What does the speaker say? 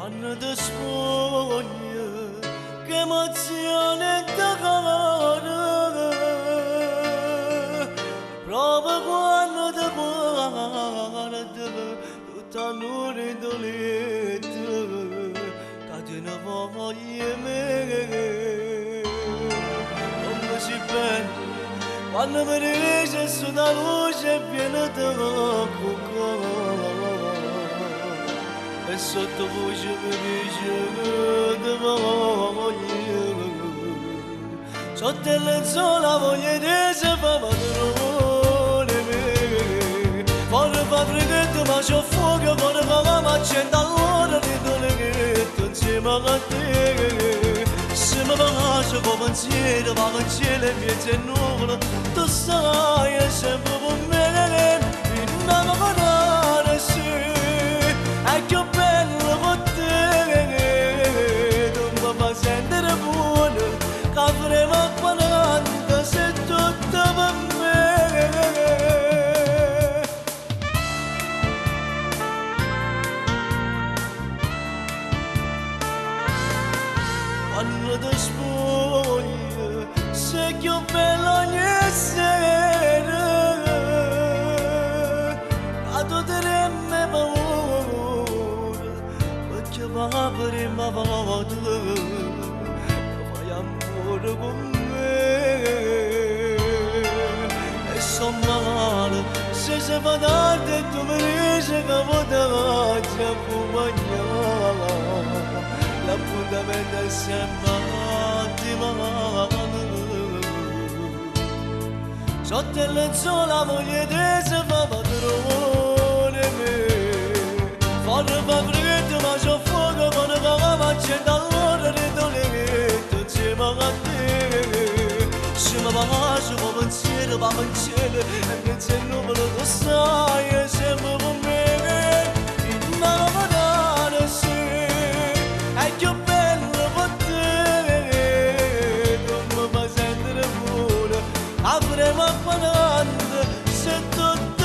Quando spoglie, che emozione da cara, prova quando ti guarda, tutta nube dolente, che ne voglia me, come si bene, quando mi riesce su da luce piena di cuore. E sotto voce mi dice di voglia, sotto il lenzuola voglia di se fa padrone me. Vorrei far freddo ma c'ho fuoco, vorrei far ma accendo allora di dolcetto insieme a te. Se mi bacio con pensiero, ma pensiero e miei nuvole, tu sai è sempre con me, innamorare sì. È più bello con te, non mi fa sentire buono, che avremo quando sei tutto per me. Quando ti spogli, sei più bello ogni sera, quando ti remme paura. Ma prima volta fai amore con me e son male se si fa tardi e tu mi dici che potresti accompagnare l'appuntamento è sempre male sotto il lenzuola moglie te si fa padrone me vorrei fa freddo ma c'ho fuoco quando va ma accendo allora di dolcetto insieme a te. Se mi bacio con pensiero, ma pensiero e pensiero non me lo sai è sempre con me. Innamorare sì, è più bello per te, non mi fa sentire buono, avremo quando se tutto